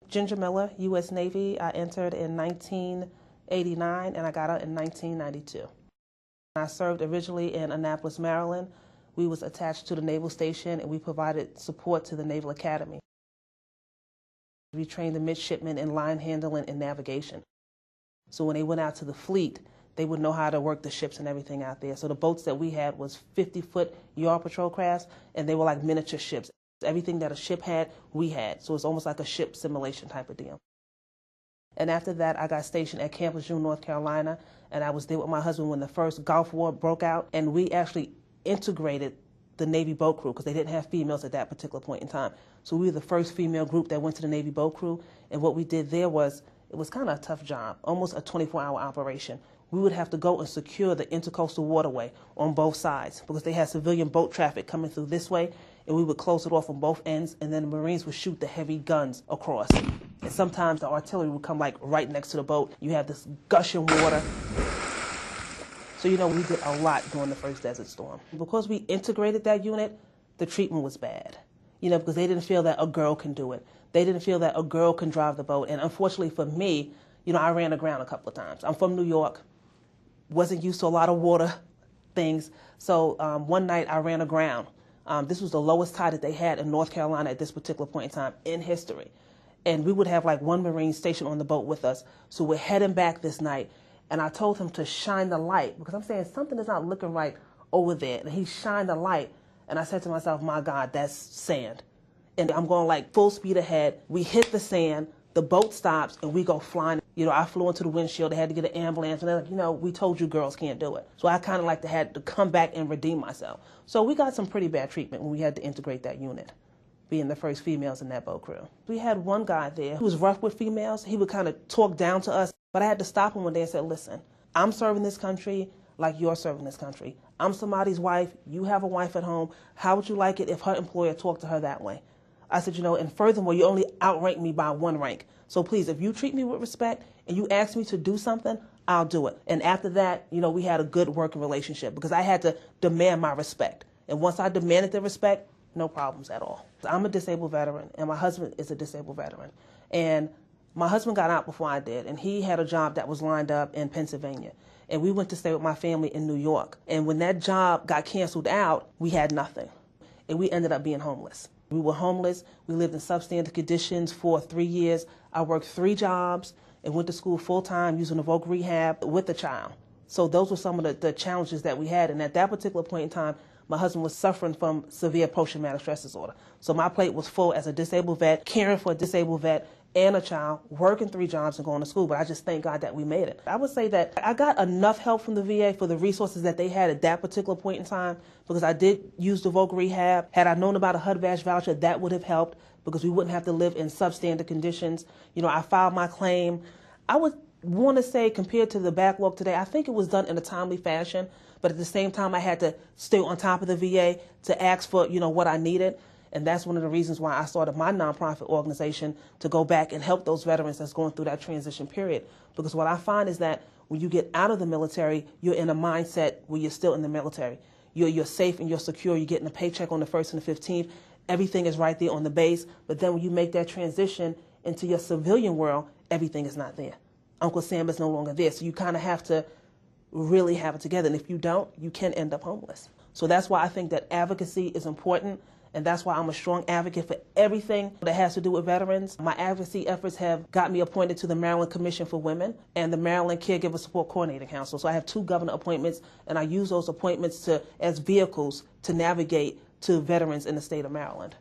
Ginger Miller, U.S. Navy. I entered in 1989 and I got out in 1992. I served originally in Annapolis, Maryland. We was attached to the Naval Station and we provided support to the Naval Academy. We trained the midshipmen in line handling and navigation. So when they went out to the fleet, they would know how to work the ships and everything out there. So the boats that we had was 50-foot yard patrol crafts, and they were like miniature ships. Everything that a ship had, we had. So it's almost like a ship simulation type of deal. And after that, I got stationed at Camp Lejeune, North Carolina, and I was there with my husband when the first Gulf War broke out, and we actually integrated the Navy boat crew because they didn't have females at that particular point in time. So we were the first female group that went to the Navy boat crew, and what we did there was, it was kind of a tough job, almost a 24-hour operation. We would have to go and secure the intercoastal waterway on both sides because they had civilian boat traffic coming through this way, and we would close it off on both ends, and then the Marines would shoot the heavy guns across. And sometimes the artillery would come like right next to the boat. You have this gushing water. So, you know, we did a lot during the first Desert Storm. Because we integrated that unit, the treatment was bad. You know, because they didn't feel that a girl can do it. They didn't feel that a girl can drive the boat. And unfortunately for me, you know, I ran aground a couple of times. I'm from New York, wasn't used to a lot of water things. So one night I ran aground. This was the lowest tide that they had in North Carolina at this particular point in time in history. And we would have like one Marine stationed on the boat with us. So we're heading back this night. And I told him to shine the light because I'm saying something is not looking right over there. And he shined the light. And I said to myself, my God, that's sand. And I'm going like full speed ahead. We hit the sand, the boat stops, and we go flying. You know, I flew into the windshield. They had to get an ambulance. And they're like, you know, we told you girls can't do it. So I kind of like had to come back and redeem myself. So we got some pretty bad treatment when we had to integrate that unit, being the first females in that boat crew. We had one guy there who was rough with females. He would kind of talk down to us. But I had to stop him one day and said, listen, I'm serving this country like you're serving this country. I'm somebody's wife. You have a wife at home. How would you like it if her employer talked to her that way? I said, you know, and furthermore, you only outrank me by one rank. So please, if you treat me with respect and you ask me to do something, I'll do it. And after that, you know, we had a good working relationship because I had to demand my respect. And once I demanded the respect, no problems at all. I'm a disabled veteran, and my husband is a disabled veteran. And my husband got out before I did, and he had a job that was lined up in Pennsylvania. And we went to stay with my family in New York. And when that job got canceled out, we had nothing. And we ended up being homeless. We were homeless. We lived in substandard conditions for 3 years. I worked 3 jobs and went to school full-time using Evoke Rehab with a child. So those were some of the challenges that we had. And at that particular point in time, my husband was suffering from severe post-traumatic stress disorder. So my plate was full as a disabled vet, caring for a disabled vet and a child, working 3 jobs and going to school. But I just thank God that we made it. I would say that I got enough help from the VA for the resources that they had at that particular point in time because I did use the Evoke Rehab. Had I known about a HUD-VASH voucher, that would have helped because we wouldn't have to live in substandard conditions. You know, I filed my claim. I would want to say compared to the backlog today, I think it was done in a timely fashion. But at the same time, I had to stay on top of the VA to ask for, you know, what I needed. And that's one of the reasons why I started my nonprofit organization to go back and help those veterans that's going through that transition period. Because what I find is that when you get out of the military, you're in a mindset where you're still in the military. You're safe and you're secure. You're getting a paycheck on the 1st and the 15th. Everything is right there on the base. But then when you make that transition into your civilian world, everything is not there. Uncle Sam is no longer there. So you kind of have to really have it together. And if you don't, you can end up homeless. So that's why I think that advocacy is important. And that's why I'm a strong advocate for everything that has to do with veterans. My advocacy efforts have got me appointed to the Maryland Commission for Women and the Maryland Caregiver Support Coordinating Council. So I have 2 governor appointments, and I use those appointments as vehicles to navigate to veterans in the state of Maryland.